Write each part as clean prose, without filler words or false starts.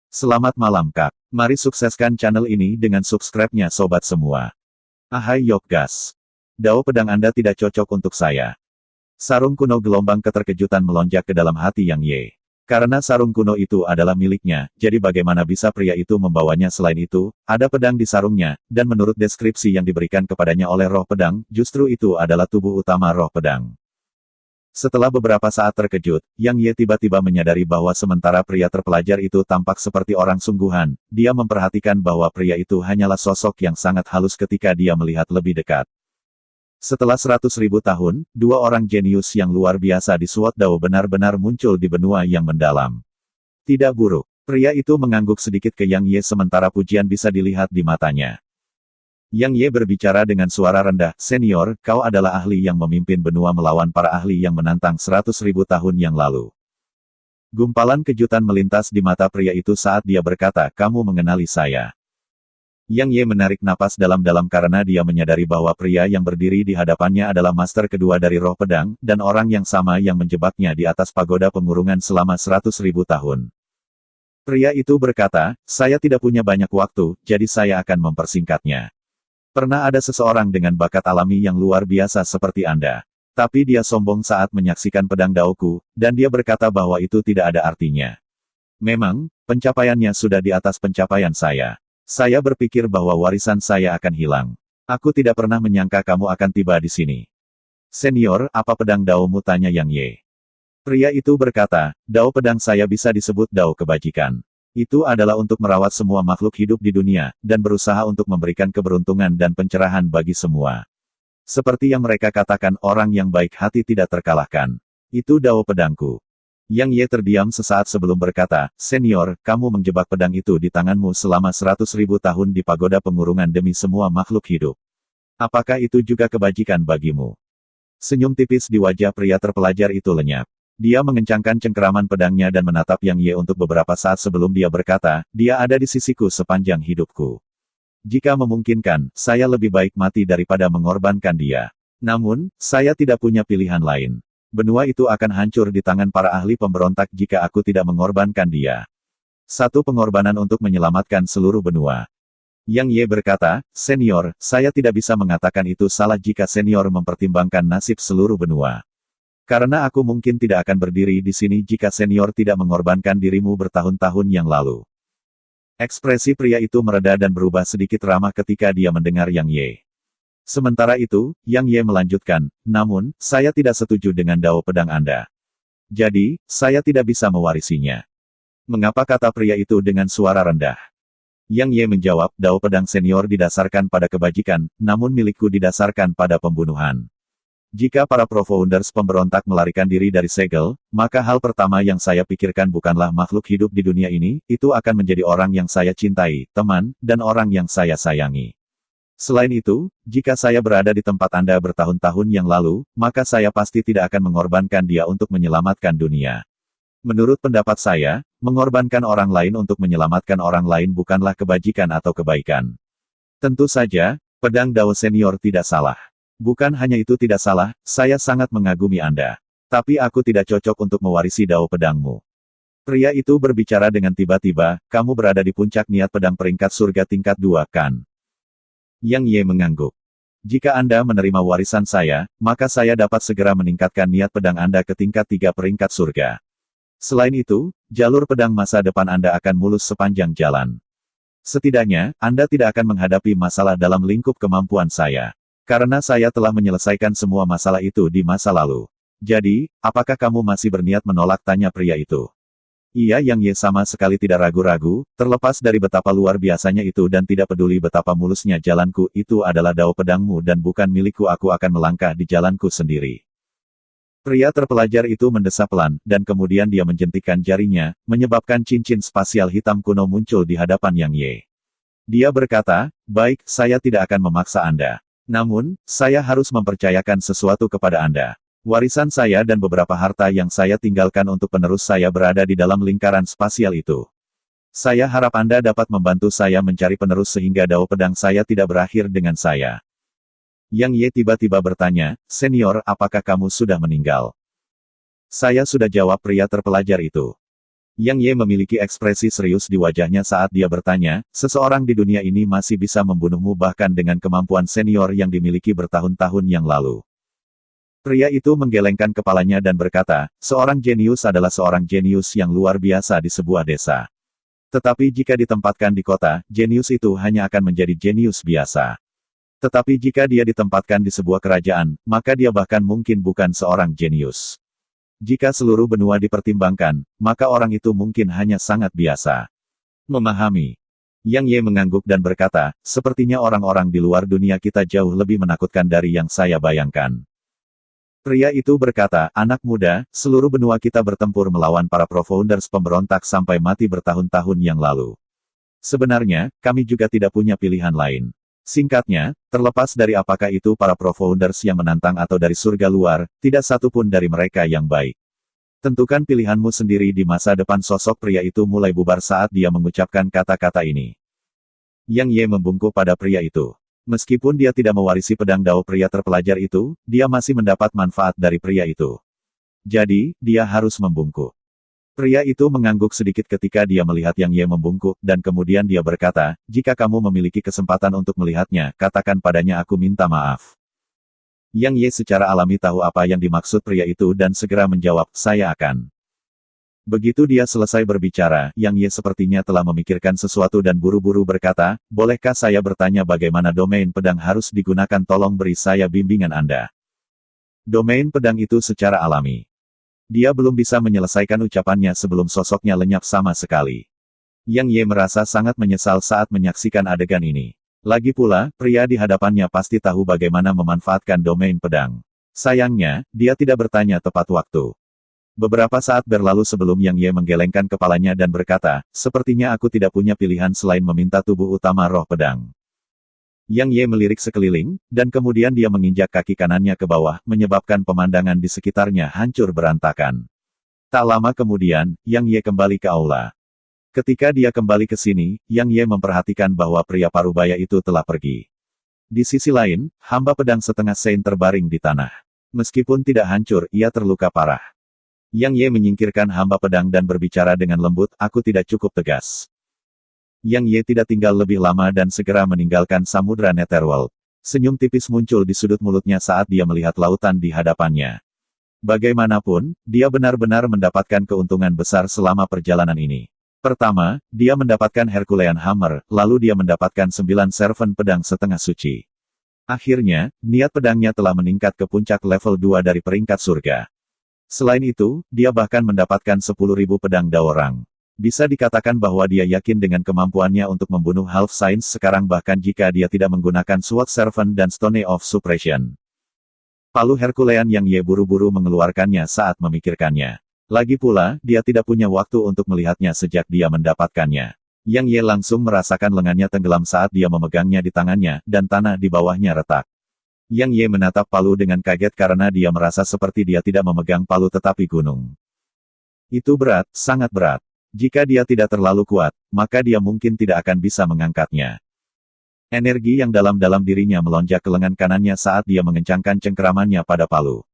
Selamat malam Kak. Mari sukseskan channel ini dengan subscribe-nya sobat semua. Ahai Yoggas. Dao pedang Anda tidak cocok untuk saya. Sarung kuno gelombang keterkejutan melonjak ke dalam hati Yang Ye. Karena sarung kuno itu adalah miliknya, jadi bagaimana bisa pria itu membawanya? Selain itu, ada pedang di sarungnya, dan menurut deskripsi yang diberikan kepadanya oleh roh pedang, justru itu adalah tubuh utama roh pedang. Setelah beberapa saat terkejut, Yang Ye tiba-tiba menyadari bahwa sementara pria terpelajar itu tampak seperti orang sungguhan, dia memperhatikan bahwa pria itu hanyalah sosok yang sangat halus ketika dia melihat lebih dekat. Setelah 100.000 tahun, dua orang jenius yang luar biasa di Sword Dao benar-benar muncul di benua yang mendalam. Tidak buruk. Pria itu mengangguk sedikit ke Yang Ye sementara pujian bisa dilihat di matanya. Yang Ye berbicara dengan suara rendah, "Senior, kau adalah ahli yang memimpin benua melawan para ahli yang menantang 100.000 tahun yang lalu." Gumpalan kejutan melintas di mata pria itu saat dia berkata, "Kamu mengenali saya." Yang Ye menarik napas dalam-dalam karena dia menyadari bahwa pria yang berdiri di hadapannya adalah master kedua dari roh pedang, dan orang yang sama yang menjebaknya di atas pagoda pengurungan selama 100.000 tahun. Pria itu berkata, "Saya tidak punya banyak waktu, jadi saya akan mempersingkatnya. Pernah ada seseorang dengan bakat alami yang luar biasa seperti Anda. Tapi dia sombong saat menyaksikan pedang daoku, dan dia berkata bahwa itu tidak ada artinya. Memang, pencapaiannya sudah di atas pencapaian saya. Saya berpikir bahwa warisan saya akan hilang. Aku tidak pernah menyangka kamu akan tiba di sini." "Senior, apa pedang daomu?" tanya Yang Ye. Pria itu berkata, "Dao pedang saya bisa disebut dao kebajikan. Itu adalah untuk merawat semua makhluk hidup di dunia, dan berusaha untuk memberikan keberuntungan dan pencerahan bagi semua. Seperti yang mereka katakan, orang yang baik hati tidak terkalahkan. Itu dao pedangku." Yang Ye terdiam sesaat sebelum berkata, "Senior, kamu menjebak pedang itu di tanganmu selama 100.000 tahun di pagoda pengurungan demi semua makhluk hidup. Apakah itu juga kebajikan bagimu?" Senyum tipis di wajah pria terpelajar itu lenyap. Dia mengencangkan cengkeraman pedangnya dan menatap Yang Ye untuk beberapa saat sebelum dia berkata, "Dia ada di sisiku sepanjang hidupku. Jika memungkinkan, saya lebih baik mati daripada mengorbankan dia. Namun, saya tidak punya pilihan lain. Benua itu akan hancur di tangan para ahli pemberontak jika aku tidak mengorbankan dia. Satu pengorbanan untuk menyelamatkan seluruh benua." Yang Ye berkata, "Senior, saya tidak bisa mengatakan itu salah jika senior mempertimbangkan nasib seluruh benua. Karena aku mungkin tidak akan berdiri di sini jika senior tidak mengorbankan dirimu bertahun-tahun yang lalu." Ekspresi pria itu mereda dan berubah sedikit ramah ketika dia mendengar Yang Ye. Sementara itu, Yang Ye melanjutkan, "Namun, saya tidak setuju dengan dao pedang Anda. Jadi, saya tidak bisa mewarisinya." "Mengapa?" kata pria itu dengan suara rendah. Yang Ye menjawab, "Dao pedang senior didasarkan pada kebajikan, namun milikku didasarkan pada pembunuhan. Jika para pro-founders pemberontak melarikan diri dari segel, maka hal pertama yang saya pikirkan bukanlah makhluk hidup di dunia ini, itu akan menjadi orang yang saya cintai, teman, dan orang yang saya sayangi. Selain itu, jika saya berada di tempat Anda bertahun-tahun yang lalu, maka saya pasti tidak akan mengorbankan dia untuk menyelamatkan dunia. Menurut pendapat saya, mengorbankan orang lain untuk menyelamatkan orang lain bukanlah kebajikan atau kebaikan. Tentu saja, pedang Dao senior tidak salah. Bukan hanya itu tidak salah, saya sangat mengagumi Anda. Tapi aku tidak cocok untuk mewarisi dao pedangmu." Pria itu berbicara dengan tiba-tiba, "Kamu berada di puncak niat pedang peringkat surga tingkat 2, kan?" Yang Ye mengangguk. "Jika Anda menerima warisan saya, maka saya dapat segera meningkatkan niat pedang Anda ke tingkat 3 peringkat surga. Selain itu, jalur pedang masa depan Anda akan mulus sepanjang jalan. Setidaknya, Anda tidak akan menghadapi masalah dalam lingkup kemampuan saya. Karena saya telah menyelesaikan semua masalah itu di masa lalu. Jadi, apakah kamu masih berniat menolak?" tanya pria itu. Iya, Yang Ye sama sekali tidak ragu-ragu, terlepas dari betapa luar biasanya itu dan tidak peduli betapa mulusnya jalanku, itu adalah dao pedangmu dan bukan milikku, aku akan melangkah di jalanku sendiri. Pria terpelajar itu mendesah pelan, dan kemudian dia menjentikkan jarinya, menyebabkan cincin spasial hitam kuno muncul di hadapan Yang Ye. Dia berkata, "Baik, saya tidak akan memaksa Anda. Namun, saya harus mempercayakan sesuatu kepada Anda. Warisan saya dan beberapa harta yang saya tinggalkan untuk penerus saya berada di dalam lingkaran spasial itu. Saya harap Anda dapat membantu saya mencari penerus sehingga dao pedang saya tidak berakhir dengan saya." Yang Ye tiba-tiba bertanya, "Senior, apakah kamu sudah meninggal?" "Saya sudah," jawab pria terpelajar itu. Yang Ye memiliki ekspresi serius di wajahnya saat dia bertanya, seseorang di dunia ini masih bisa membunuhmu bahkan dengan kemampuan senior yang dimiliki bertahun-tahun yang lalu. Pria itu menggelengkan kepalanya dan berkata, seorang jenius adalah seorang jenius yang luar biasa di sebuah desa. Tetapi jika ditempatkan di kota, jenius itu hanya akan menjadi jenius biasa. Tetapi jika dia ditempatkan di sebuah kerajaan, maka dia bahkan mungkin bukan seorang jenius. Jika seluruh benua dipertimbangkan, maka orang itu mungkin hanya sangat biasa. Memahami. Yang Ye mengangguk dan berkata, sepertinya orang-orang di luar dunia kita jauh lebih menakutkan dari yang saya bayangkan. Pria itu berkata, anak muda, seluruh benua kita bertempur melawan para pro-founders pemberontak sampai mati bertahun-tahun yang lalu. Sebenarnya, kami juga tidak punya pilihan lain. Singkatnya, terlepas dari apakah itu para pro-founders yang menantang atau dari surga luar, tidak satu pun dari mereka yang baik. Tentukan pilihanmu sendiri di masa depan. Sosok pria itu mulai bubar saat dia mengucapkan kata-kata ini. Yang Ye membungkuk pada pria itu. Meskipun dia tidak mewarisi pedang Dao pria terpelajar itu, dia masih mendapat manfaat dari pria itu. Jadi, dia harus membungkuk. Pria itu mengangguk sedikit ketika dia melihat Yang Ye membungkuk, dan kemudian dia berkata, jika kamu memiliki kesempatan untuk melihatnya, katakan padanya aku minta maaf. Yang Ye secara alami tahu apa yang dimaksud pria itu dan segera menjawab, saya akan. Begitu dia selesai berbicara, Yang Ye sepertinya telah memikirkan sesuatu dan buru-buru berkata, bolehkah saya bertanya bagaimana domain pedang harus digunakan? Tolong beri saya bimbingan Anda. Domain pedang itu secara alami. Dia belum bisa menyelesaikan ucapannya sebelum sosoknya lenyap sama sekali. Yang Ye merasa sangat menyesal saat menyaksikan adegan ini. Lagi pula, pria di hadapannya pasti tahu bagaimana memanfaatkan domain pedang. Sayangnya, dia tidak bertanya tepat waktu. Beberapa saat berlalu sebelum Yang Ye menggelengkan kepalanya dan berkata, sepertinya aku tidak punya pilihan selain meminta tubuh utama roh pedang. Yang Ye melirik sekeliling, dan kemudian dia menginjak kaki kanannya ke bawah, menyebabkan pemandangan di sekitarnya hancur berantakan. Tak lama kemudian, Yang Ye kembali ke aula. Ketika dia kembali ke sini, Yang Ye memperhatikan bahwa pria parubaya itu telah pergi. Di sisi lain, hamba pedang setengah sein terbaring di tanah. Meskipun tidak hancur, ia terluka parah. Yang Ye menyingkirkan hamba pedang dan berbicara dengan lembut, aku tidak cukup tegas. Yang Ye tidak tinggal lebih lama dan segera meninggalkan Samudra Netherworld. Senyum tipis muncul di sudut mulutnya saat dia melihat lautan di hadapannya. Bagaimanapun, dia benar-benar mendapatkan keuntungan besar selama perjalanan ini. Pertama, dia mendapatkan Herculean Hammer, lalu dia mendapatkan 9 servant pedang setengah suci. Akhirnya, niat pedangnya telah meningkat ke puncak level 2 dari peringkat surga. Selain itu, dia bahkan mendapatkan 10.000 pedang Dao Rang. Bisa dikatakan bahwa dia yakin dengan kemampuannya untuk membunuh Half Saints sekarang bahkan jika dia tidak menggunakan Sword Servant dan Stone of Suppression. Palu Herculean Yang Ye buru-buru mengeluarkannya saat memikirkannya. Lagi pula, dia tidak punya waktu untuk melihatnya sejak dia mendapatkannya. Yang Ye langsung merasakan lengannya tenggelam saat dia memegangnya di tangannya, dan tanah di bawahnya retak. Yang Ye menatap palu dengan kaget karena dia merasa seperti dia tidak memegang palu tetapi gunung. Itu berat, sangat berat. Jika dia tidak terlalu kuat, maka dia mungkin tidak akan bisa mengangkatnya. Energi yang dalam-dalam dirinya melonjak ke lengan kanannya saat dia mengencangkan cengkeramannya pada palu.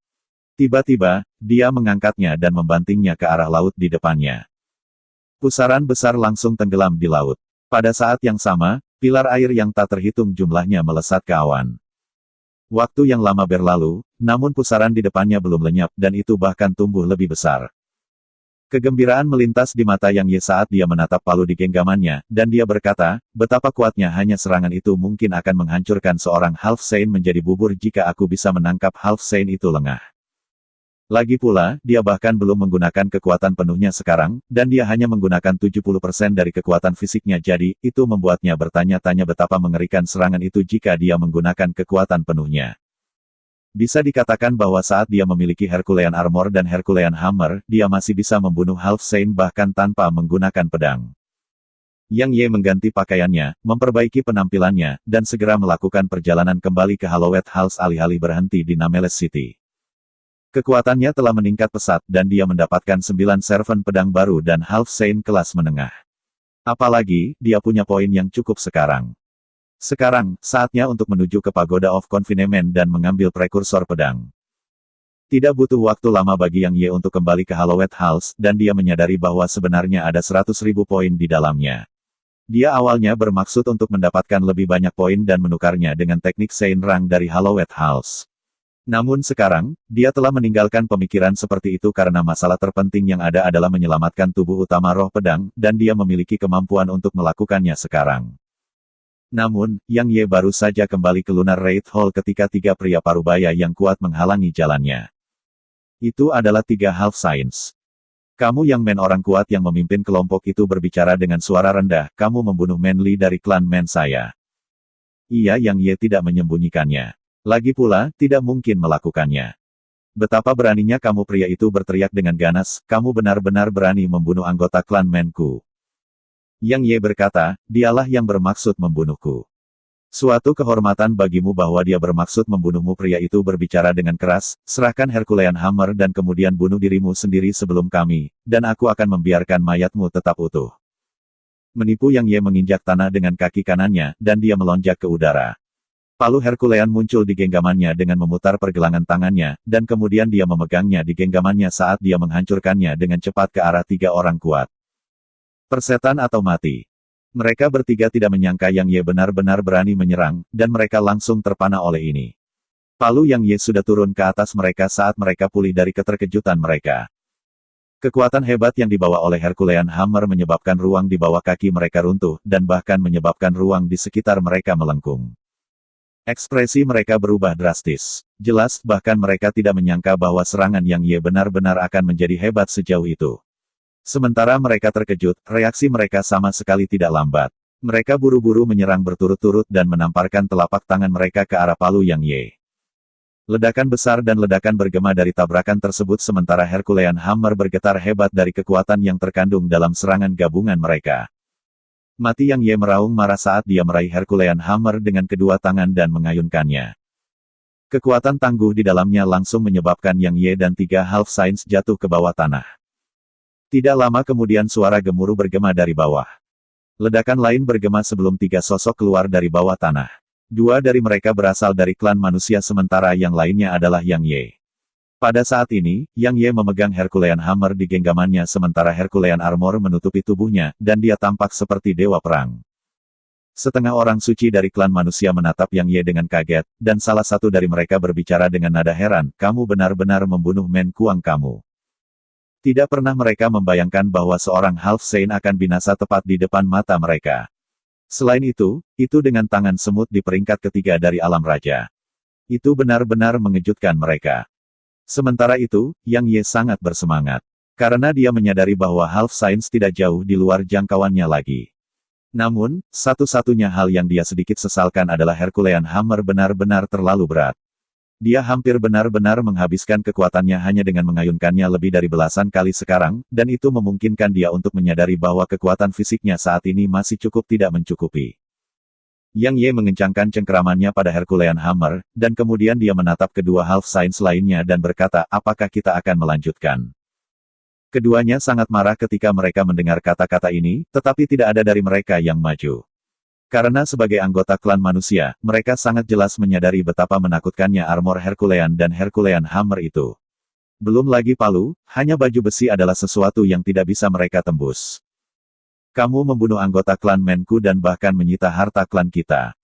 Tiba-tiba, dia mengangkatnya dan membantingnya ke arah laut di depannya. Pusaran besar langsung tenggelam di laut. Pada saat yang sama, pilar air yang tak terhitung jumlahnya melesat ke awan. Waktu yang lama berlalu, namun pusaran di depannya belum lenyap dan itu bahkan tumbuh lebih besar. Kegembiraan melintas di mata Yang Ye saat dia menatap palu di genggamannya, dan dia berkata, betapa kuatnya hanya serangan itu mungkin akan menghancurkan seorang Half Saint menjadi bubur jika aku bisa menangkap Half Saint itu lengah. Lagi pula, dia bahkan belum menggunakan kekuatan penuhnya sekarang, dan dia hanya menggunakan 70% dari kekuatan fisiknya jadi, itu membuatnya bertanya-tanya betapa mengerikan serangan itu jika dia menggunakan kekuatan penuhnya. Bisa dikatakan bahwa saat dia memiliki Herculean Armor dan Herculean Hammer, dia masih bisa membunuh Half Saint bahkan tanpa menggunakan pedang. Yang Ye mengganti pakaiannya, memperbaiki penampilannya, dan segera melakukan perjalanan kembali ke Hallowed Halls alih-alih berhenti di Nameless City. Kekuatannya telah meningkat pesat dan dia mendapatkan 9 servant pedang baru dan Half Saint kelas menengah. Apalagi, dia punya poin yang cukup sekarang. Sekarang, saatnya untuk menuju ke Pagoda of Confinement dan mengambil prekursor pedang. Tidak butuh waktu lama bagi Yang Ye untuk kembali ke Hallowed Halls, dan dia menyadari bahwa sebenarnya ada 100.000 poin di dalamnya. Dia awalnya bermaksud untuk mendapatkan lebih banyak poin dan menukarnya dengan teknik Sein Rang dari Hallowed Halls. Namun sekarang, dia telah meninggalkan pemikiran seperti itu karena masalah terpenting yang ada adalah menyelamatkan tubuh utama roh pedang, dan dia memiliki kemampuan untuk melakukannya sekarang. Namun, Yang Ye baru saja kembali ke Lunar Raid Hall ketika 3 pria parubaya yang kuat menghalangi jalannya. Itu adalah 3 Half Saints. Kamu Yang Men, orang kuat yang memimpin kelompok itu, berbicara dengan suara rendah, kamu membunuh Manly dari klan Men saya. Iya, Yang Ye tidak menyembunyikannya. Lagi pula, tidak mungkin melakukannya. Betapa beraninya kamu, pria itu berteriak dengan ganas, kamu benar-benar berani membunuh anggota klan Menku. Yang Ye berkata, dialah yang bermaksud membunuhku. Suatu kehormatan bagimu bahwa dia bermaksud membunuhmu. Pria itu berbicara dengan keras, serahkan Herculean Hammer dan kemudian bunuh dirimu sendiri sebelum kami, dan aku akan membiarkan mayatmu tetap utuh. Menipu, Yang Ye menginjak tanah dengan kaki kanannya, dan dia melonjak ke udara. Palu Herculean muncul di genggamannya dengan memutar pergelangan tangannya, dan kemudian dia memegangnya di genggamannya saat dia menghancurkannya dengan cepat ke arah 3 orang kuat. Persetan atau mati. Mereka bertiga tidak menyangka Yang Ye benar-benar berani menyerang, dan mereka langsung terpana oleh ini. Palu Yang Ye sudah turun ke atas mereka saat mereka pulih dari keterkejutan mereka. Kekuatan hebat yang dibawa oleh Herculean Hammer menyebabkan ruang di bawah kaki mereka runtuh, dan bahkan menyebabkan ruang di sekitar mereka melengkung. Ekspresi mereka berubah drastis. Jelas, bahkan mereka tidak menyangka bahwa serangan Yang Ye benar-benar akan menjadi hebat sejauh itu. Sementara mereka terkejut, reaksi mereka sama sekali tidak lambat. Mereka buru-buru menyerang berturut-turut dan menamparkan telapak tangan mereka ke arah Palu Yang Ye. Ledakan besar dan ledakan bergema dari tabrakan tersebut, sementara Herculean Hammer bergetar hebat dari kekuatan yang terkandung dalam serangan gabungan mereka. Mati, Yang Ye meraung marah saat dia meraih Herculean Hammer dengan kedua tangan dan mengayunkannya. Kekuatan tangguh di dalamnya langsung menyebabkan Yang Ye dan 3 Half Saints jatuh ke bawah tanah. Tidak lama kemudian suara gemuruh bergema dari bawah. Ledakan lain bergema sebelum 3 sosok keluar dari bawah tanah. 2 dari mereka berasal dari klan manusia sementara yang lainnya adalah Yang Ye. Pada saat ini, Yang Ye memegang Herculean Hammer di genggamannya sementara Herculean Armor menutupi tubuhnya, dan dia tampak seperti dewa perang. Setengah orang suci dari klan manusia menatap Yang Ye dengan kaget, dan salah satu dari mereka berbicara dengan nada heran, kamu benar-benar membunuh Men Kuang kamu. Tidak pernah mereka membayangkan bahwa seorang Half Saint akan binasa tepat di depan mata mereka. Selain itu dengan tangan semut di peringkat ketiga dari alam raja. Itu benar-benar mengejutkan mereka. Sementara itu, Yang Ye sangat bersemangat. Karena dia menyadari bahwa Half Saints tidak jauh di luar jangkauannya lagi. Namun, satu-satunya hal yang dia sedikit sesalkan adalah Herculean Hammer benar-benar terlalu berat. Dia hampir benar-benar menghabiskan kekuatannya hanya dengan mengayunkannya lebih dari belasan kali sekarang, dan itu memungkinkan dia untuk menyadari bahwa kekuatan fisiknya saat ini masih cukup tidak mencukupi. Yang Ye mengencangkan cengkeramannya pada Herculean Hammer, dan kemudian dia menatap kedua Half Saints lainnya dan berkata, apakah kita akan melanjutkan? Keduanya sangat marah ketika mereka mendengar kata-kata ini, tetapi tidak ada dari mereka yang maju. Karena sebagai anggota klan manusia, mereka sangat jelas menyadari betapa menakutkannya armor Herculean dan Herculean Hammer itu. Belum lagi palu, hanya baju besi adalah sesuatu yang tidak bisa mereka tembus. Kamu membunuh anggota klan Menku dan bahkan menyita harta klan kita.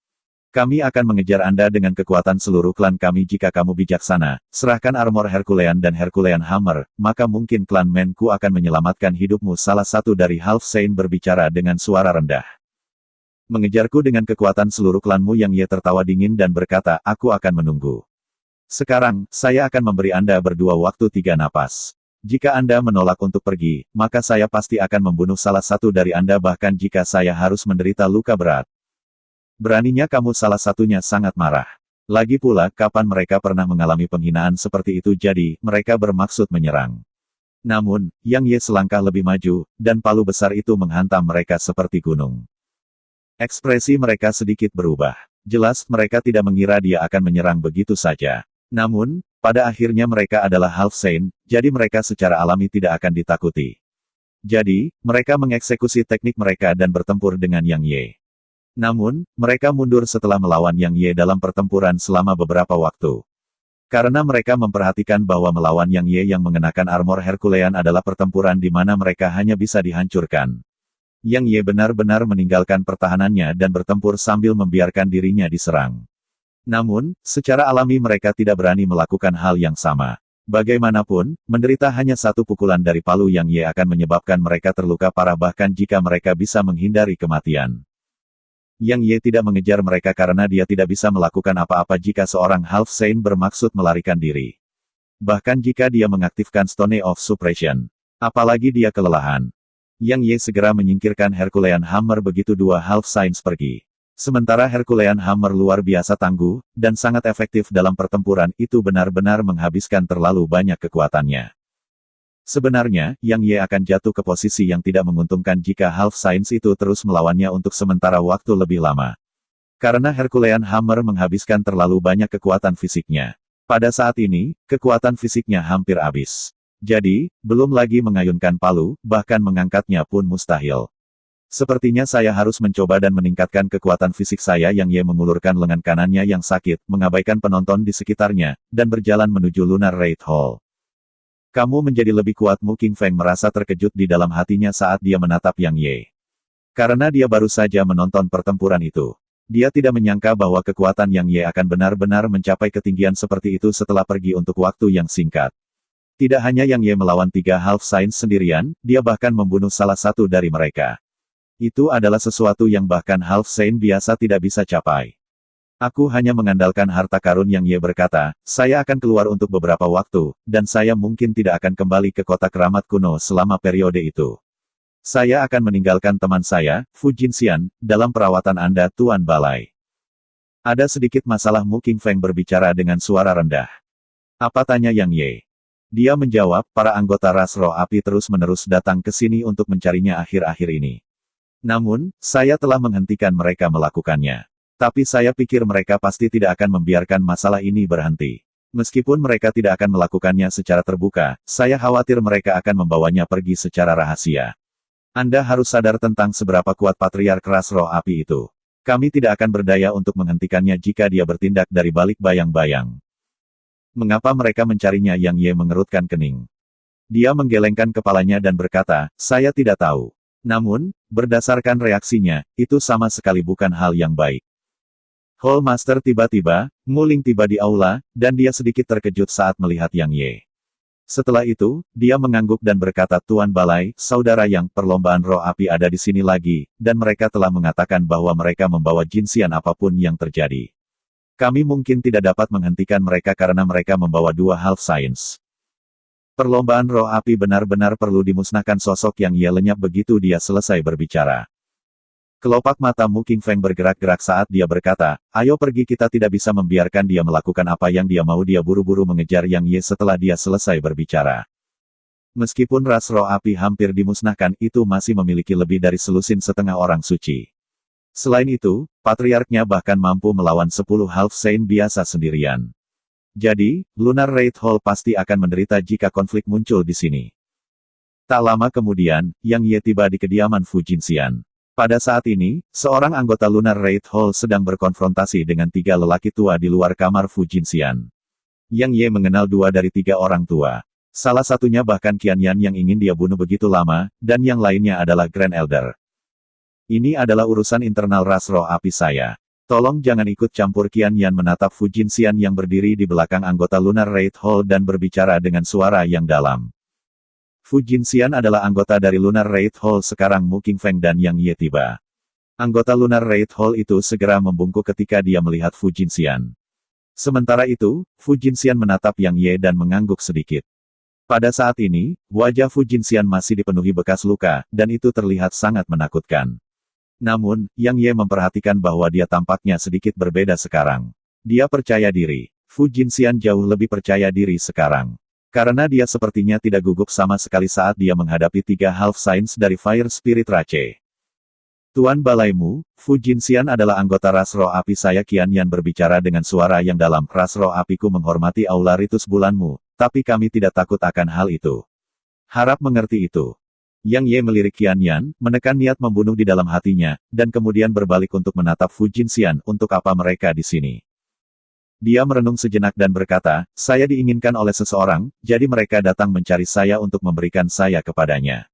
Kami akan mengejar Anda dengan kekuatan seluruh klan kami jika kamu bijaksana, serahkan armor Herculean dan Herculean Hammer, maka mungkin klan Menku akan menyelamatkan hidupmu. Salah satu dari Half Saint berbicara dengan suara rendah. Mengejarku dengan kekuatan seluruh klanmu. Yang Ye tertawa dingin dan berkata, aku akan menunggu. Sekarang, saya akan memberi Anda berdua waktu 3 napas. Jika Anda menolak untuk pergi, maka saya pasti akan membunuh salah satu dari Anda bahkan jika saya harus menderita luka berat. Beraninya kamu. Salah satunya sangat marah. Lagi pula, kapan mereka pernah mengalami penghinaan seperti itu, jadi, mereka bermaksud menyerang. Namun, Yang Ye selangkah lebih maju, dan palu besar itu menghantam mereka seperti gunung. Ekspresi mereka sedikit berubah. Jelas, mereka tidak mengira dia akan menyerang begitu saja. Namun, pada akhirnya mereka adalah Half Saint, jadi mereka secara alami tidak akan ditakuti. Jadi, mereka mengeksekusi teknik mereka dan bertempur dengan Yang Ye. Namun, mereka mundur setelah melawan Yang Ye dalam pertempuran selama beberapa waktu. Karena mereka memperhatikan bahwa melawan Yang Ye yang mengenakan armor Herculean adalah pertempuran di mana mereka hanya bisa dihancurkan. Yang Ye benar-benar meninggalkan pertahanannya dan bertempur sambil membiarkan dirinya diserang. Namun, secara alami mereka tidak berani melakukan hal yang sama. Bagaimanapun, menderita hanya satu pukulan dari palu Yang Ye akan menyebabkan mereka terluka parah bahkan jika mereka bisa menghindari kematian. Yang Ye tidak mengejar mereka karena dia tidak bisa melakukan apa-apa jika seorang Half Saint bermaksud melarikan diri. Bahkan jika dia mengaktifkan Stone of Suppression. Apalagi dia kelelahan. Yang Ye segera menyingkirkan Herculean Hammer begitu dua Half Saints pergi. Sementara Herculean Hammer luar biasa tangguh, dan sangat efektif dalam pertempuran itu benar-benar menghabiskan terlalu banyak kekuatannya. Sebenarnya, Yang Ye akan jatuh ke posisi yang tidak menguntungkan jika Half Saints itu terus melawannya untuk sementara waktu lebih lama. Karena Herculean Hammer menghabiskan terlalu banyak kekuatan fisiknya. Pada saat ini, kekuatan fisiknya hampir habis. Jadi, belum lagi mengayunkan palu, bahkan mengangkatnya pun mustahil. Sepertinya saya harus mencoba dan meningkatkan kekuatan fisik saya. Yang Ye mengulurkan lengan kanannya yang sakit, mengabaikan penonton di sekitarnya, dan berjalan menuju Lunar Raid Hall. Kamu menjadi lebih kuat. Mu Qingfeng merasa terkejut di dalam hatinya saat dia menatap Yang Ye. Karena dia baru saja menonton pertempuran itu. Dia tidak menyangka bahwa kekuatan Yang Ye akan benar-benar mencapai ketinggian seperti itu setelah pergi untuk waktu yang singkat. Tidak hanya Yang Ye melawan 3 Half Saints sendirian, dia bahkan membunuh salah satu dari mereka. Itu adalah sesuatu yang bahkan Half Saint biasa tidak bisa capai. Aku hanya mengandalkan harta karun. Yang Ye berkata, saya akan keluar untuk beberapa waktu, dan saya mungkin tidak akan kembali ke kota keramat kuno selama periode itu. Saya akan meninggalkan teman saya, Fu Jinxian, dalam perawatan Anda Tuan Balai. Ada sedikit masalah. Mu Qingfeng berbicara dengan suara rendah. Apa tanya Yang Ye? Dia menjawab, para anggota ras roh api terus-menerus datang ke sini untuk mencarinya akhir-akhir ini. Namun, saya telah menghentikan mereka melakukannya. Tapi saya pikir mereka pasti tidak akan membiarkan masalah ini berhenti. Meskipun mereka tidak akan melakukannya secara terbuka, saya khawatir mereka akan membawanya pergi secara rahasia. Anda harus sadar tentang seberapa kuat patriark ras roh api itu. Kami tidak akan berdaya untuk menghentikannya jika dia bertindak dari balik bayang-bayang. Mengapa mereka mencarinya? Yang Ye mengerutkan kening. Dia menggelengkan kepalanya dan berkata, saya tidak tahu. Namun, berdasarkan reaksinya, itu sama sekali bukan hal yang baik. Hall Master tiba-tiba, Mu Ling tiba di aula, dan dia sedikit terkejut saat melihat Yang Ye. Setelah itu, dia mengangguk dan berkata, Tuan Balai, saudara Yang, perlombaan roh api ada di sini lagi, dan mereka telah mengatakan bahwa mereka membawa jinsian apapun yang terjadi. Kami mungkin tidak dapat menghentikan mereka karena mereka membawa 2 Half Saints. Perlombaan roh api benar-benar perlu dimusnahkan. Sosok Yang Ye lenyap begitu dia selesai berbicara. Kelopak mata Mu Qingfeng bergerak-gerak saat dia berkata, ayo pergi, kita tidak bisa membiarkan dia melakukan apa yang dia mau. Dia buru-buru mengejar Yang Ye setelah dia selesai berbicara. Meskipun ras roh api hampir dimusnahkan, itu masih memiliki lebih dari selusin setengah orang suci. Selain itu, patriarknya bahkan mampu melawan 10 Half Saint biasa sendirian. Jadi, Lunar Raid Hall pasti akan menderita jika konflik muncul di sini. Tak lama kemudian, Yang Ye tiba di kediaman Fu Jinxian. Pada saat ini, seorang anggota Lunar Raid Hall sedang berkonfrontasi dengan 3 lelaki tua di luar kamar Fu Jinxian. Yang Ye mengenal 2 dari 3 orang tua. Salah satunya bahkan Qianyan yang ingin dia bunuh begitu lama, dan yang lainnya adalah Grand Elder. Ini adalah urusan internal ras roh api saya. Tolong jangan ikut campur. Qianyan menatap Fu Jinxian yang berdiri di belakang anggota Lunar Raid Hall dan berbicara dengan suara yang dalam. Fu Jinxian adalah anggota dari Lunar Raid Hall sekarang. Mu Qingfeng dan Yang Ye tiba. Anggota Lunar Raid Hall itu segera membungkuk ketika dia melihat Fu Jinxian. Sementara itu, Fu Jinxian menatap Yang Ye dan mengangguk sedikit. Pada saat ini, wajah Fu Jinxian masih dipenuhi bekas luka, dan itu terlihat sangat menakutkan. Namun, Yang Ye memperhatikan bahwa dia tampaknya sedikit berbeda sekarang. Dia percaya diri. Fu Jinxian jauh lebih percaya diri sekarang. Karena dia sepertinya tidak gugup sama sekali saat dia menghadapi 3 Half Saints dari Fire Spirit Rache. Tuan Balaimu, Fu Jinxian adalah anggota ras roh api saya. Qianyan berbicara dengan suara yang dalam. Ras roh apiku menghormati aula ritus bulanmu, tapi kami tidak takut akan hal itu. Harap mengerti itu. Yang Ye melirik Qianyan, menekan niat membunuh di dalam hatinya, dan kemudian berbalik untuk menatap Fu Jinxian. Untuk apa mereka di sini? Dia merenung sejenak dan berkata, saya diinginkan oleh seseorang, jadi mereka datang mencari saya untuk memberikan saya kepadanya.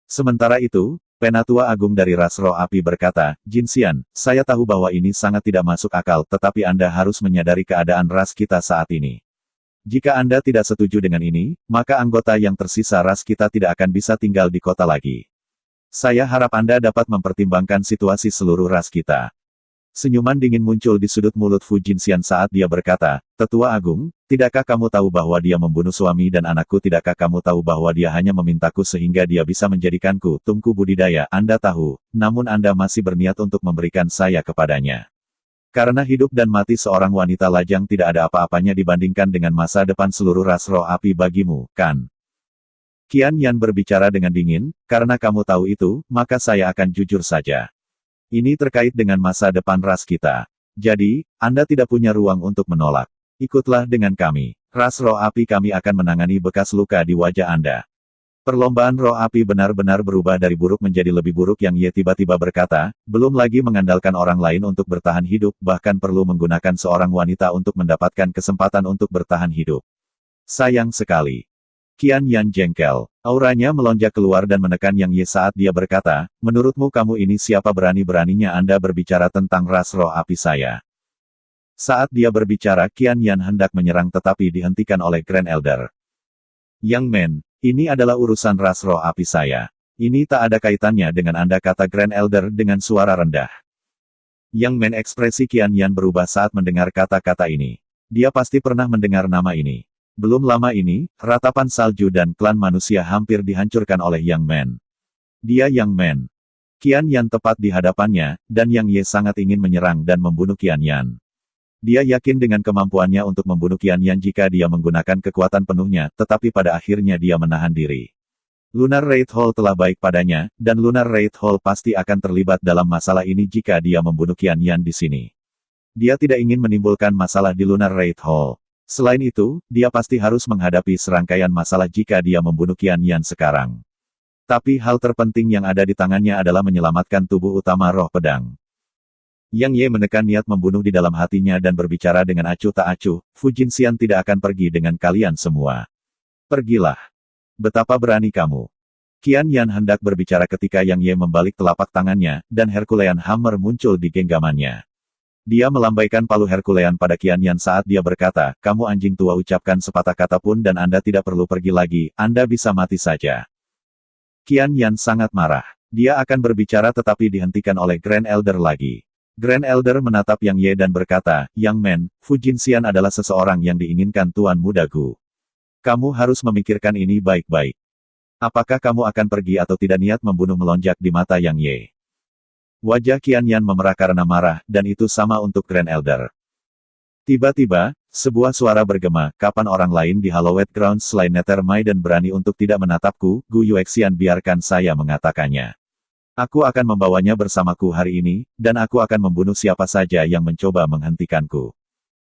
Sementara itu, Penatua Agung dari ras roh api berkata, Jin Xian, saya tahu bahwa ini sangat tidak masuk akal tetapi Anda harus menyadari keadaan ras kita saat ini. Jika Anda tidak setuju dengan ini, maka anggota yang tersisa ras kita tidak akan bisa tinggal di kota lagi. Saya harap Anda dapat mempertimbangkan situasi seluruh ras kita. Senyuman dingin muncul di sudut mulut Fu Jinxian saat dia berkata, Tetua Agung, tidakkah kamu tahu bahwa dia membunuh suami dan anakku? Tidakkah kamu tahu bahwa dia hanya memintaku sehingga dia bisa menjadikanku tungku budidaya? Anda tahu, namun Anda masih berniat untuk memberikan saya kepadanya. Karena hidup dan mati seorang wanita lajang tidak ada apa-apanya dibandingkan dengan masa depan seluruh ras roh api bagimu, kan? Qian Yan berbicara dengan dingin, karena kamu tahu itu, maka saya akan jujur saja. Ini terkait dengan masa depan ras kita. Jadi, Anda tidak punya ruang untuk menolak. Ikutlah dengan kami. Ras roh api kami akan menangani bekas luka di wajah Anda. Perlombaan roh api benar-benar berubah dari buruk menjadi lebih buruk. Yang Ye tiba-tiba berkata, belum lagi mengandalkan orang lain untuk bertahan hidup, bahkan perlu menggunakan seorang wanita untuk mendapatkan kesempatan untuk bertahan hidup. Sayang sekali. Qian Yan jengkel. Auranya melonjak keluar dan menekan Yang Ye saat dia berkata, menurutmu kamu ini siapa? Berani-beraninya Anda berbicara tentang ras roh api saya. Saat dia berbicara, Qian Yan hendak menyerang tetapi dihentikan oleh Grand Elder. Yang Men, ini adalah urusan ras roh api saya. Ini tak ada kaitannya dengan Anda, kata Grand Elder dengan suara rendah. Yang Men, ekspresi Qian Yan berubah saat mendengar kata-kata ini. Dia pasti pernah mendengar nama ini. Belum lama ini, ratapan salju dan klan manusia hampir dihancurkan oleh Yang Men. Dia Yang Men. Qian Yan tepat di hadapannya, dan Yang Ye sangat ingin menyerang dan membunuh Qian Yan. Dia yakin dengan kemampuannya untuk membunuh Qian Yan jika dia menggunakan kekuatan penuhnya, tetapi pada akhirnya dia menahan diri. Lunar Raid Hall telah baik padanya, dan Lunar Raid Hall pasti akan terlibat dalam masalah ini jika dia membunuh Qian Yan di sini. Dia tidak ingin menimbulkan masalah di Lunar Raid Hall. Selain itu, dia pasti harus menghadapi serangkaian masalah jika dia membunuh Qian Yan sekarang. Tapi hal terpenting yang ada di tangannya adalah menyelamatkan tubuh utama roh pedang. Yang Ye menekan niat membunuh di dalam hatinya dan berbicara dengan acuh tak acuh, Fu Jinxian tidak akan pergi dengan kalian semua. Pergilah. Betapa berani kamu. Qian Yan hendak berbicara ketika Yang Ye membalik telapak tangannya, dan Herculean Hammer muncul di genggamannya. Dia melambaikan palu Herculean pada Qian Yan saat dia berkata, kamu anjing tua, ucapkan sepatah kata pun dan Anda tidak perlu pergi lagi, Anda bisa mati saja. Qian Yan sangat marah. Dia akan berbicara tetapi dihentikan oleh Grand Elder lagi. Grand Elder menatap Yang Ye dan berkata, Yang Men, Fu Jinxian adalah seseorang yang diinginkan Tuan Muda Gu. Kamu harus memikirkan ini baik-baik. Apakah kamu akan pergi atau tidak? Niat membunuh melonjak di mata Yang Ye. Wajah Qian Yan memerah karena marah, dan itu sama untuk Grand Elder. Tiba-tiba, sebuah suara bergema, kapan orang lain di Hallowed Grounds selain Nethermaiden berani untuk tidak menatapku? Gu Yuexian, biarkan saya mengatakannya. Aku akan membawanya bersamaku hari ini, dan aku akan membunuh siapa saja yang mencoba menghentikanku.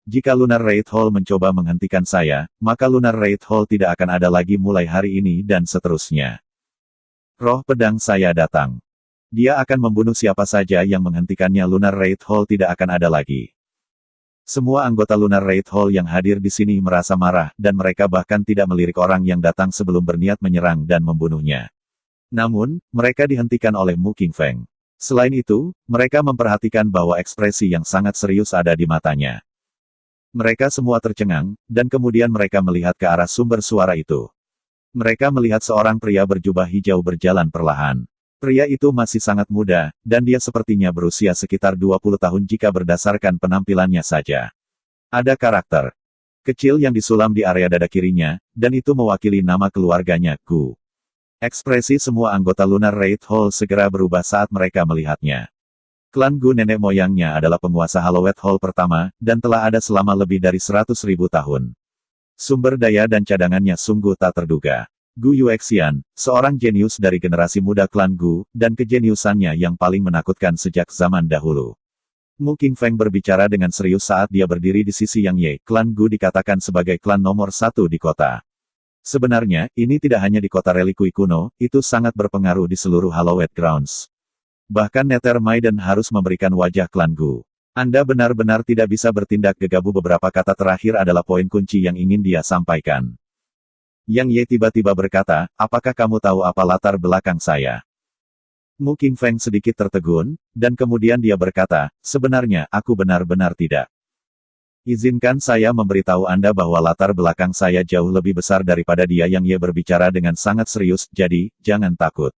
Jika Lunar Raid Hall mencoba menghentikan saya, maka Lunar Raid Hall tidak akan ada lagi mulai hari ini dan seterusnya. Roh pedang saya datang. Dia akan membunuh siapa saja yang menghentikannya. Lunar Raid Hall tidak akan ada lagi. Semua anggota Lunar Raid Hall yang hadir di sini merasa marah, dan mereka bahkan tidak melirik orang yang datang sebelum berniat menyerang dan membunuhnya. Namun, mereka dihentikan oleh Mu Qingfeng. Selain itu, mereka memperhatikan bahwa ekspresi yang sangat serius ada di matanya. Mereka semua tercengang, dan kemudian mereka melihat ke arah sumber suara itu. Mereka melihat seorang pria berjubah hijau berjalan perlahan. Pria itu masih sangat muda, dan dia sepertinya berusia sekitar 20 tahun jika berdasarkan penampilannya saja. Ada karakter kecil yang disulam di area dada kirinya, dan itu mewakili nama keluarganya, Gu. Ekspresi semua anggota Lunar Raid Hall segera berubah saat mereka melihatnya. Klan Gu nenek moyangnya adalah penguasa Hallowed Hall pertama, dan telah ada selama lebih dari 100.000 tahun. Sumber daya dan cadangannya sungguh tak terduga. Gu Yuexian, seorang jenius dari generasi muda klan Gu, dan kejeniusannya yang paling menakutkan sejak zaman dahulu. Mu Qingfeng berbicara dengan serius saat dia berdiri di sisi Yang Ye. Klan Gu dikatakan sebagai klan nomor 1 di kota. Sebenarnya, ini tidak hanya di kota relikui kuno, itu sangat berpengaruh di seluruh Hallowed Grounds. Bahkan Nethermaiden harus memberikan wajah klan Gu. Anda benar-benar tidak bisa bertindak gegabah. Beberapa kata terakhir adalah poin kunci yang ingin dia sampaikan. Yang Ye tiba-tiba berkata, apakah kamu tahu apa latar belakang saya? Mu Qingfeng sedikit tertegun, dan kemudian dia berkata, sebenarnya aku benar-benar tidak. Izinkan saya memberitahu Anda bahwa latar belakang saya jauh lebih besar daripada dia. Yang Ye berbicara dengan sangat serius, jadi, jangan takut.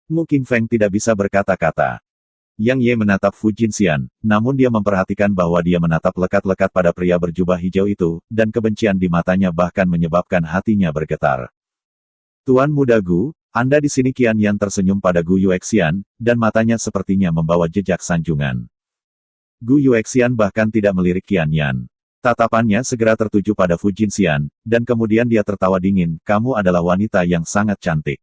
Mu Qingfeng tidak bisa berkata-kata. Yang Ye menatap Fu Jinxian, namun dia memperhatikan bahwa dia menatap lekat-lekat pada pria berjubah hijau itu, dan kebencian di matanya bahkan menyebabkan hatinya bergetar. Tuan Muda Gu, Anda di sini. Qian Yan tersenyum pada Gu Yuexian, dan matanya sepertinya membawa jejak sanjungan. Gu Yuexian bahkan tidak melirik Qian Yan. Tatapannya segera tertuju pada Fu Jinxian, dan kemudian dia tertawa dingin, kamu adalah wanita yang sangat cantik.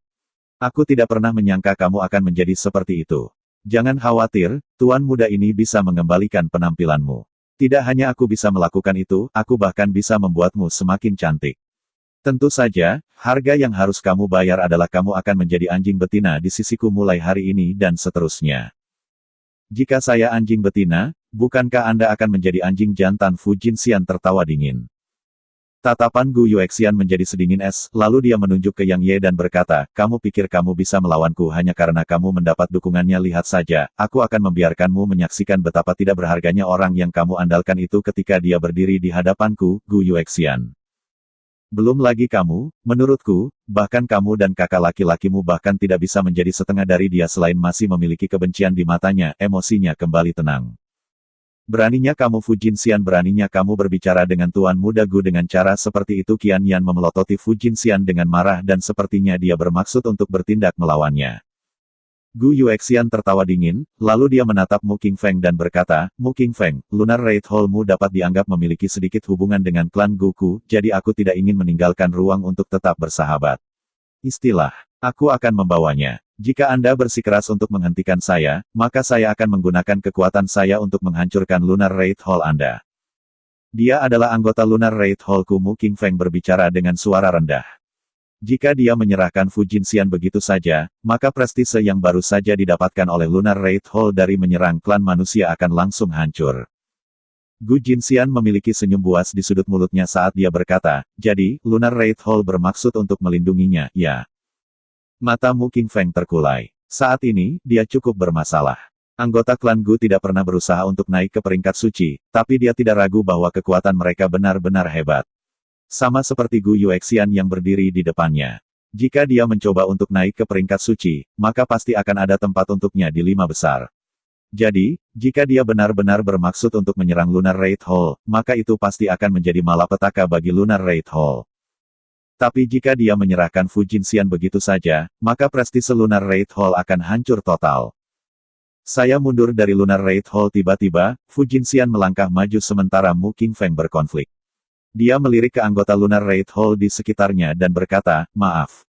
Aku tidak pernah menyangka kamu akan menjadi seperti itu. Jangan khawatir, tuan muda ini bisa mengembalikan penampilanmu. Tidak hanya aku bisa melakukan itu, aku bahkan bisa membuatmu semakin cantik. Tentu saja, harga yang harus kamu bayar adalah kamu akan menjadi anjing betina di sisiku mulai hari ini dan seterusnya. Jika saya anjing betina, bukankah Anda akan menjadi anjing jantan? Fu Jinxian tertawa dingin. Tatapan Gu Yuexian menjadi sedingin es, lalu dia menunjuk ke Yang Ye dan berkata, kamu pikir kamu bisa melawanku hanya karena kamu mendapat dukungannya? Lihat saja, aku akan membiarkanmu menyaksikan betapa tidak berharganya orang yang kamu andalkan itu ketika dia berdiri di hadapanku, Gu Yuexian. Belum lagi kamu, menurutku, bahkan kamu dan kakak laki-lakimu bahkan tidak bisa menjadi setengah dari dia selain masih memiliki kebencian di matanya. Emosinya kembali tenang. Beraninya kamu Fu Jinxian, beraninya kamu berbicara dengan Tuan Muda Gu dengan cara seperti itu? Qian Yan memelototi Fu Jinxian dengan marah dan sepertinya dia bermaksud untuk bertindak melawannya. Gu Yuexian tertawa dingin, lalu dia menatap Mu Qingfeng dan berkata, Mu Qingfeng, Lunar Raid Hall-mu dapat dianggap memiliki sedikit hubungan dengan klan Guku, jadi aku tidak ingin meninggalkan ruang untuk tetap bersahabat. Istilah, aku akan membawanya. Jika Anda bersikeras untuk menghentikan saya, maka saya akan menggunakan kekuatan saya untuk menghancurkan Lunar Raid Hall Anda. Dia adalah anggota Lunar Raid Hall-ku. Mu Qingfeng berbicara dengan suara rendah. Jika dia menyerahkan Fu Jinxian begitu saja, maka prestise yang baru saja didapatkan oleh Lunar Raid Hall dari menyerang klan manusia akan langsung hancur. Gu Jinxian memiliki senyum buas di sudut mulutnya saat dia berkata, jadi, Lunar Raid Hall bermaksud untuk melindunginya, ya? Mata Mu Qingfeng terkulai. Saat ini, dia cukup bermasalah. Anggota klan Gu tidak pernah berusaha untuk naik ke peringkat suci, tapi dia tidak ragu bahwa kekuatan mereka benar-benar hebat. Sama seperti Gu Yuexian yang berdiri di depannya. Jika dia mencoba untuk naik ke peringkat suci, maka pasti akan ada tempat untuknya di 5 besar. Jadi, jika dia benar-benar bermaksud untuk menyerang Lunar Raid Hall, maka itu pasti akan menjadi malapetaka bagi Lunar Raid Hall. Tapi jika dia menyerahkan Fu Jinxian begitu saja, maka prestise Lunar Raid Hall akan hancur total. Saya mundur dari Lunar Raid Hall. Tiba-tiba, Fu Jinxian melangkah maju sementara Mu Qingfeng berkonflik. Dia melirik ke anggota Lunar Raid Hall di sekitarnya dan berkata, maaf.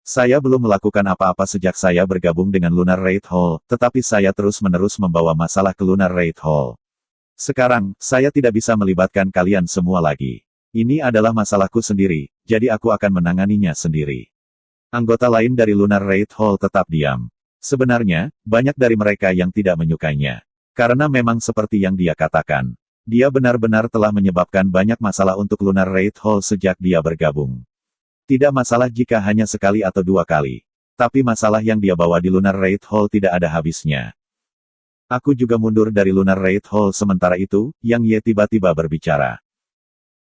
Saya belum melakukan apa-apa sejak saya bergabung dengan Lunar Raid Hall, tetapi saya terus-menerus membawa masalah ke Lunar Raid Hall. Sekarang, saya tidak bisa melibatkan kalian semua lagi. Ini adalah masalahku sendiri, jadi aku akan menanganinya sendiri. Anggota lain dari Lunar Raid Hall tetap diam. Sebenarnya, banyak dari mereka yang tidak menyukainya. Karena memang seperti yang dia katakan. Dia benar-benar telah menyebabkan banyak masalah untuk Lunar Raid Hall sejak dia bergabung. Tidak masalah jika hanya sekali atau 2 kali. Tapi masalah yang dia bawa di Lunar Raid Hall tidak ada habisnya. Aku juga mundur dari Lunar Raid Hall. Sementara itu, Yang Ye tiba-tiba berbicara.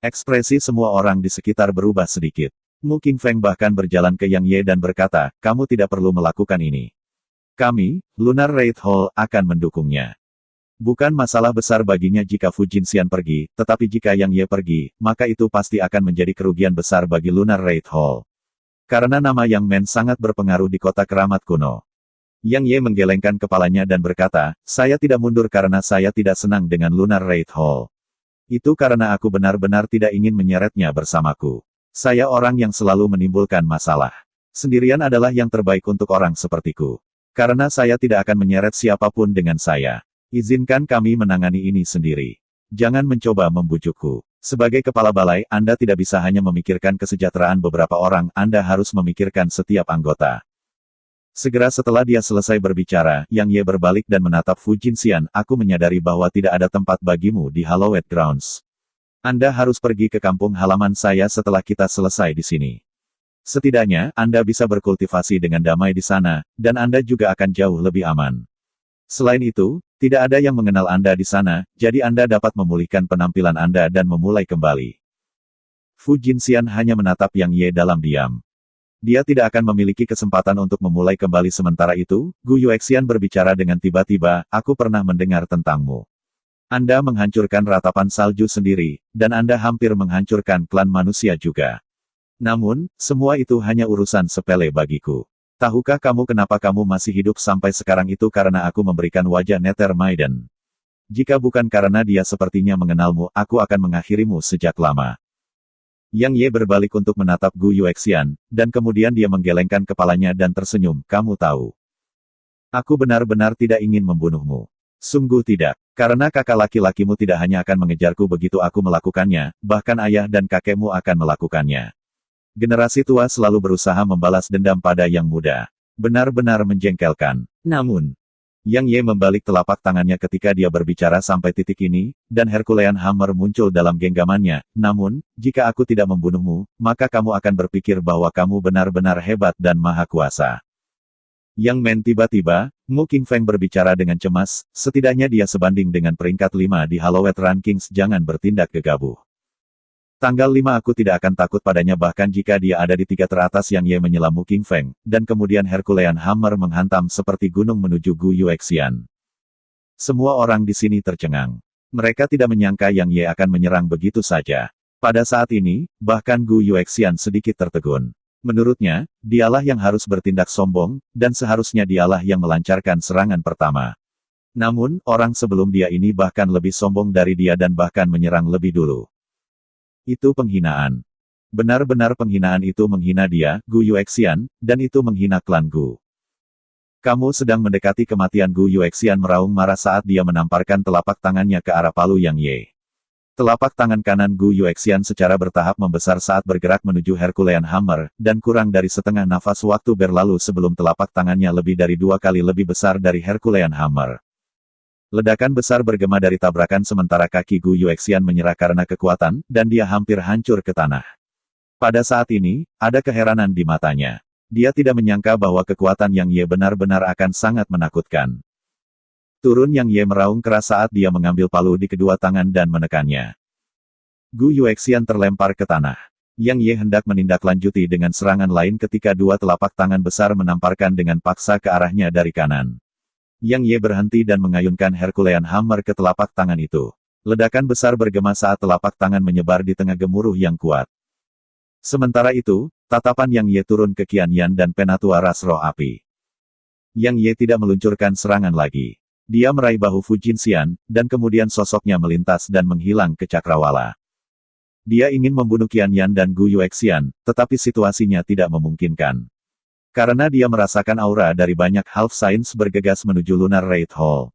Ekspresi semua orang di sekitar berubah sedikit. Mu Qingfeng bahkan berjalan ke Yang Ye dan berkata, kamu tidak perlu melakukan ini. Kami, Lunar Raid Hall, akan mendukungnya. Bukan masalah besar baginya jika Fu Jinxian pergi, tetapi jika Yang Ye pergi, maka itu pasti akan menjadi kerugian besar bagi Lunar Raid Hall. Karena nama Yang Men sangat berpengaruh di kota keramat kuno. Yang Ye menggelengkan kepalanya dan berkata, saya tidak mundur karena saya tidak senang dengan Lunar Raid Hall. Itu karena aku benar-benar tidak ingin menyeretnya bersamaku. Saya orang yang selalu menimbulkan masalah. Sendirian adalah yang terbaik untuk orang sepertiku. Karena saya tidak akan menyeret siapapun dengan saya. Izinkan kami menangani ini sendiri. Jangan mencoba membujukku. Sebagai kepala balai, Anda tidak bisa hanya memikirkan kesejahteraan beberapa orang, Anda harus memikirkan setiap anggota. Segera setelah dia selesai berbicara, Yang Ye berbalik dan menatap Fu Jinxian, aku menyadari bahwa tidak ada tempat bagimu di Hallowed Grounds. Anda harus pergi ke kampung halaman saya setelah kita selesai di sini. Setidaknya, Anda bisa berkultivasi dengan damai di sana, dan Anda juga akan jauh lebih aman. Selain itu, tidak ada yang mengenal Anda di sana, jadi Anda dapat memulihkan penampilan Anda dan memulai kembali. Fu Jinxian hanya menatap Yang Ye dalam diam. Dia tidak akan memiliki kesempatan untuk memulai kembali sementara itu, Gu Yuexian berbicara dengan tiba-tiba, aku pernah mendengar tentangmu. Anda menghancurkan ratapan salju sendiri, dan Anda hampir menghancurkan klan manusia juga. Namun, semua itu hanya urusan sepele bagiku. Tahukah kamu kenapa kamu masih hidup sampai sekarang itu karena aku memberikan wajah Nether Maiden. Jika bukan karena dia sepertinya mengenalmu, aku akan mengakhirimu sejak lama. Yang Ye berbalik untuk menatap Gu Yuexian, dan kemudian dia menggelengkan kepalanya dan tersenyum, kamu tahu. Aku benar-benar tidak ingin membunuhmu. Sungguh tidak. Karena kakak laki-lakimu tidak hanya akan mengejarku begitu aku melakukannya, bahkan ayah dan kakekmu akan melakukannya. Generasi tua selalu berusaha membalas dendam pada yang muda. Benar-benar menjengkelkan. Namun, Yang Ye membalik telapak tangannya ketika dia berbicara sampai titik ini, dan Herculean Hammer muncul dalam genggamannya. Namun, jika aku tidak membunuhmu, maka kamu akan berpikir bahwa kamu benar-benar hebat dan maha kuasa. Yang Men tiba-tiba, Mu Qingfeng berbicara dengan cemas, setidaknya dia sebanding dengan peringkat 5 di Hallowed Rankings, jangan bertindak gegabah. Tanggal 5 aku tidak akan takut padanya bahkan jika dia ada di 3 teratas. Yang Ye menyela Mu Qingfeng, dan kemudian Herculean Hammer menghantam seperti gunung menuju Gu Yuexian. Semua orang di sini tercengang. Mereka tidak menyangka Yang Ye akan menyerang begitu saja. Pada saat ini, bahkan Gu Yuexian sedikit tertegun. Menurutnya, dialah yang harus bertindak sombong, dan seharusnya dialah yang melancarkan serangan pertama. Namun, orang sebelum dia ini bahkan lebih sombong dari dia dan bahkan menyerang lebih dulu. Itu penghinaan. Benar-benar penghinaan. Itu menghina dia, Gu Yuexian, dan itu menghina klan Gu. Kamu sedang mendekati kematian. Gu Yuexian meraung marah saat dia menamparkan telapak tangannya ke arah palu Yang Ye. Telapak tangan kanan Gu Yuexian secara bertahap membesar saat bergerak menuju Herculean Hammer, dan kurang dari setengah nafas waktu berlalu sebelum telapak tangannya lebih dari 2 kali lebih besar dari Herculean Hammer. Ledakan besar bergema dari tabrakan sementara kaki Gu Yuexian menyerah karena kekuatan, dan dia hampir hancur ke tanah. Pada saat ini, ada keheranan di matanya. Dia tidak menyangka bahwa kekuatan Yang Ye benar-benar akan sangat menakutkan. Turun. Yang Ye meraung keras saat dia mengambil palu di kedua tangan dan menekannya. Gu Yuexian terlempar ke tanah. Yang Ye hendak menindaklanjuti dengan serangan lain ketika 2 telapak tangan besar menamparkan dengan paksa ke arahnya dari kanan. Yang Ye berhenti dan mengayunkan Herculean Hammer ke telapak tangan itu. Ledakan besar bergema saat telapak tangan menyebar di tengah gemuruh yang kuat. Sementara itu, tatapan Yang Ye turun ke Qian Yan dan Penatua Ras Roh Api. Yang Ye tidak meluncurkan serangan lagi. Dia meraih bahu Fu Jinxian, dan kemudian sosoknya melintas dan menghilang ke cakrawala. Dia ingin membunuh Qian Yan dan Gu Yuexian, tetapi situasinya tidak memungkinkan. Karena dia merasakan aura dari banyak Half Saints bergegas menuju Lunar Raid Hall.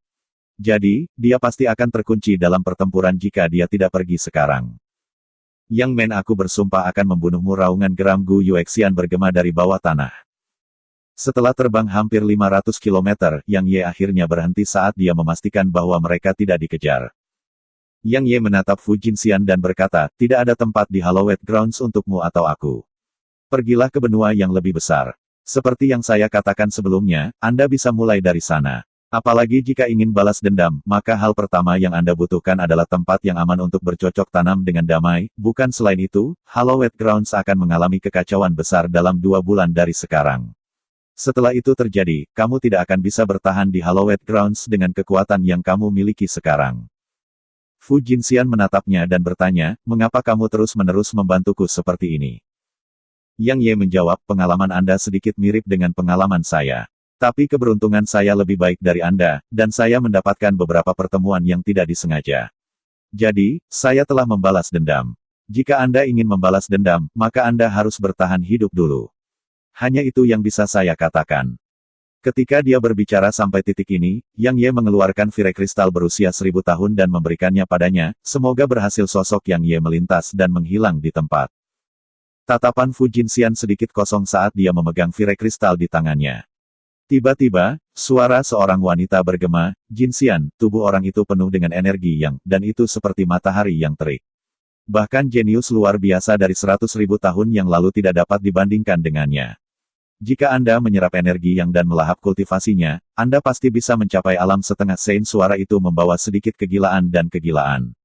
Jadi, dia pasti akan terkunci dalam pertempuran jika dia tidak pergi sekarang. Yang Men, aku bersumpah akan membunuhmu. Raungan geram Gu Yuexian bergema dari bawah tanah. Setelah terbang hampir 500 km, Yang Ye akhirnya berhenti saat dia memastikan bahwa mereka tidak dikejar. Yang Ye menatap Fu Jinxian dan berkata, tidak ada tempat di Hallowed Grounds untukmu atau aku. Pergilah ke benua yang lebih besar. Seperti yang saya katakan sebelumnya, Anda bisa mulai dari sana. Apalagi jika ingin balas dendam, maka hal pertama yang Anda butuhkan adalah tempat yang aman untuk bercocok tanam dengan damai, bukan selain itu, Hallowed Grounds akan mengalami kekacauan besar dalam 2 bulan dari sekarang. Setelah itu terjadi, kamu tidak akan bisa bertahan di Hallowed Grounds dengan kekuatan yang kamu miliki sekarang. Fu Jinxian menatapnya dan bertanya, mengapa kamu terus-menerus membantuku seperti ini? Yang Ye menjawab, pengalaman Anda sedikit mirip dengan pengalaman saya. Tapi keberuntungan saya lebih baik dari Anda, dan saya mendapatkan beberapa pertemuan yang tidak disengaja. Jadi, saya telah membalas dendam. Jika Anda ingin membalas dendam, maka Anda harus bertahan hidup dulu. Hanya itu yang bisa saya katakan. Ketika dia berbicara sampai titik ini, Yang Ye mengeluarkan Fire Kristal berusia 1000 tahun dan memberikannya padanya, semoga berhasil. Sosok Yang Ye melintas dan menghilang di tempat. Tatapan Fu Jinxian sedikit kosong saat dia memegang Fire Kristal di tangannya. Tiba-tiba, suara seorang wanita bergema, Jinxian, tubuh orang itu penuh dengan energi yang, dan itu seperti matahari yang terik. Bahkan jenius luar biasa dari 100.000 tahun yang lalu tidak dapat dibandingkan dengannya. Jika Anda menyerap energi yang dan melahap kultivasinya, Anda pasti bisa mencapai alam setengah Sein. Suara itu membawa sedikit kegilaan dan kegilaan.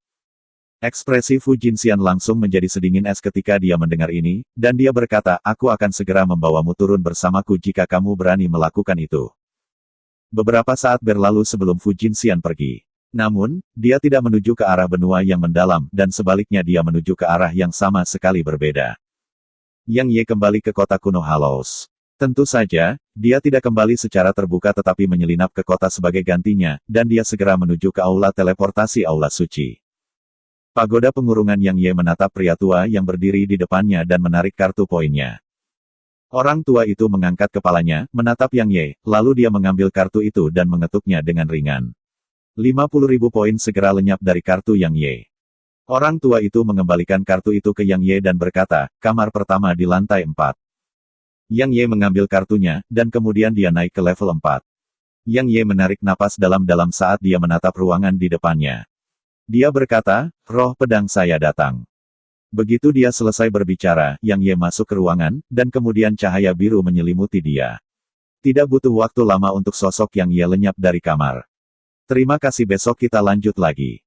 Ekspresi Fu Jinxian langsung menjadi sedingin es ketika dia mendengar ini, dan dia berkata, aku akan segera membawamu turun bersamaku jika kamu berani melakukan itu. Beberapa saat berlalu sebelum Fu Jinxian pergi. Namun, dia tidak menuju ke arah benua yang mendalam, dan sebaliknya dia menuju ke arah yang sama sekali berbeda. Yang Ye kembali ke kota kuno Halos. Tentu saja, dia tidak kembali secara terbuka tetapi menyelinap ke kota sebagai gantinya, dan dia segera menuju ke aula teleportasi aula suci. Pagoda pengurungan Yang Ye menatap pria tua yang berdiri di depannya dan menarik kartu poinnya. Orang tua itu mengangkat kepalanya, menatap Yang Ye, lalu dia mengambil kartu itu dan mengetuknya dengan ringan. 50.000 poin segera lenyap dari kartu Yang Ye. Orang tua itu mengembalikan kartu itu ke Yang Ye dan berkata, kamar pertama di lantai 4. Yang Ye mengambil kartunya, dan kemudian dia naik ke level 4. Yang Ye menarik napas dalam-dalam saat dia menatap ruangan di depannya. Dia berkata, roh pedang saya datang. Begitu dia selesai berbicara, Yang Ye masuk ke ruangan, dan kemudian cahaya biru menyelimuti dia. Tidak butuh waktu lama untuk sosok Yang Ye lenyap dari kamar. Terima kasih, besok kita lanjut lagi.